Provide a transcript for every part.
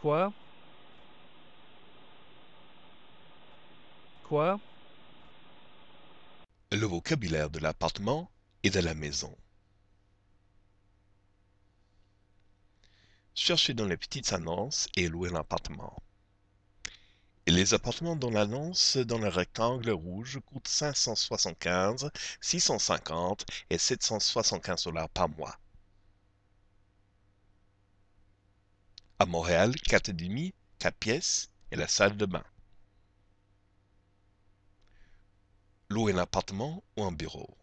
Quoi? Quoi? Le vocabulaire de l'appartement et de la maison. Cherchez dans les petites annonces et louez un appartement. Et les appartements dans l'annonce dans le rectangle rouge coûtent 575, 650 et 775 dollars par mois. À Montréal, 4,5, 4 pièces et la salle de bain. Louer un appartement ou un bureau.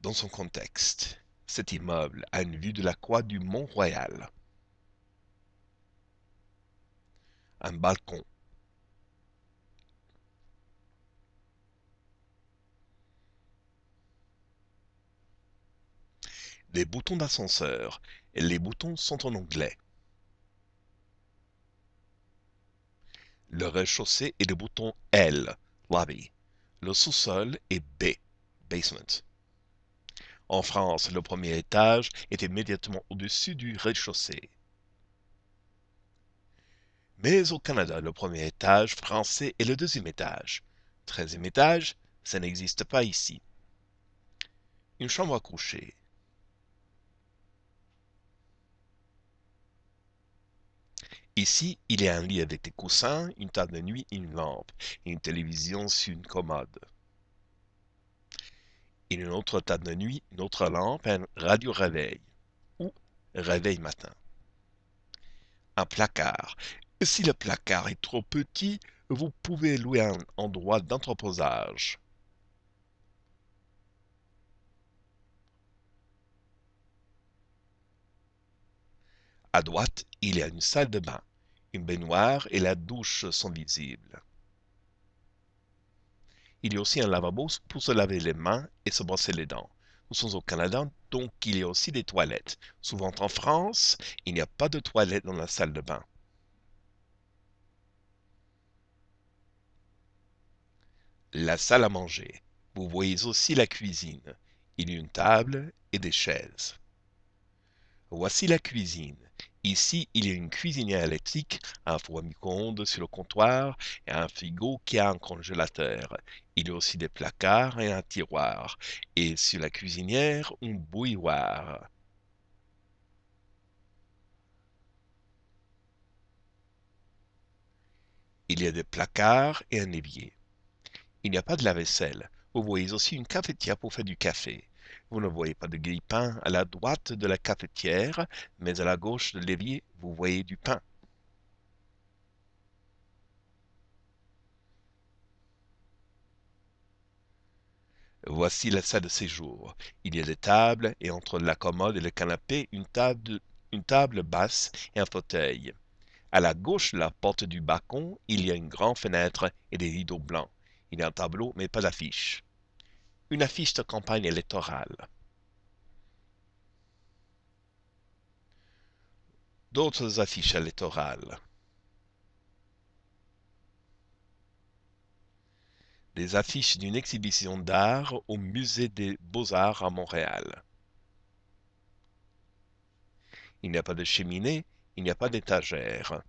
Dans son contexte, cet immeuble a une vue de la croix du Mont-Royal. Un balcon. Des boutons d'ascenseur. Et les boutons sont en anglais. Le rez-de-chaussée est le bouton L, lobby. Le sous-sol est B, basement. En France, le premier étage est immédiatement au-dessus du rez-de-chaussée. Mais au Canada, le premier étage français est le deuxième étage. 13e étage, ça n'existe pas ici. Une chambre à coucher. Ici, il y a un lit avec des coussins, une table de nuit et une lampe, et une télévision sur une commode. Et une autre table de nuit, une autre lampe et un radio-réveil, ou réveil matin. Un placard. Si le placard est trop petit, vous pouvez louer un endroit d'entreposage. À droite, il y a une salle de bain. Une baignoire et la douche sont visibles. Il y a aussi un lavabo pour se laver les mains et se brosser les dents. Nous sommes au Canada, donc il y a aussi des toilettes. Souvent en France, il n'y a pas de toilette dans la salle de bain. La salle à manger. Vous voyez aussi la cuisine. Il y a une table et des chaises. Voici la cuisine. Ici, il y a une cuisinière électrique, un four à micro-ondes sur le comptoir et un frigo qui a un congélateur. Il y a aussi des placards et un tiroir. Et sur la cuisinière, un bouilloire. Il y a des placards et un évier. Il n'y a pas de lave-vaisselle. Vous voyez aussi une cafetière pour faire du café. Vous ne voyez pas de grille-pain à la droite de la cafetière, mais à la gauche de l'évier, vous voyez du pain. Voici la salle de séjour. Il y a des tables et entre la commode et le canapé, une table basse et un fauteuil. À la gauche de la porte du balcon, il y a une grande fenêtre et des rideaux blancs. Il y a un tableau, mais pas d'affiche. Une affiche de campagne électorale. D'autres affiches électorales. Des affiches d'une exhibition d'art au Musée des Beaux-Arts à Montréal. Il n'y a pas de cheminée, il n'y a pas d'étagère.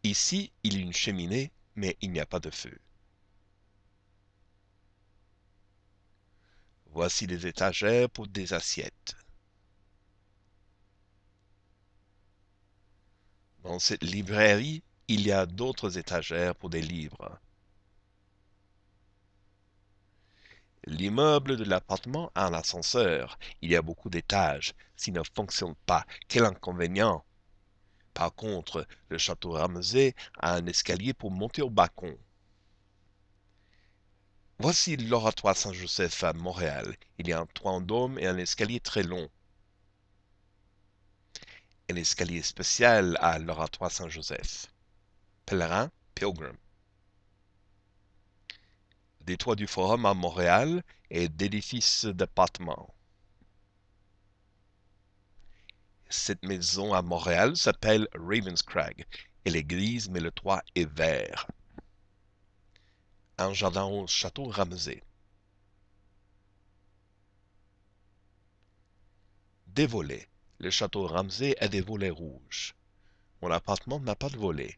Ici, il y a une cheminée, mais il n'y a pas de feu. Voici des étagères pour des assiettes. Dans cette librairie, il y a d'autres étagères pour des livres. L'immeuble de l'appartement a un ascenseur. Il y a beaucoup d'étages. S'il ne fonctionne pas, quel inconvénient! Par contre, le château Ramezay a un escalier pour monter au balcon. Voici l'oratoire Saint-Joseph à Montréal. Il y a un toit en dôme et un escalier très long. Un escalier spécial à l'oratoire Saint-Joseph. Pèlerin, Pilgrim. Des toits du Forum à Montréal et d'édifices d'appartements. Cette maison à Montréal s'appelle Ravenscrag. Elle est grise, mais le toit est vert. Un jardin au château Ramezay. des volets. Le château Ramsay a des volets rouges. Mon appartement n'a pas de volets.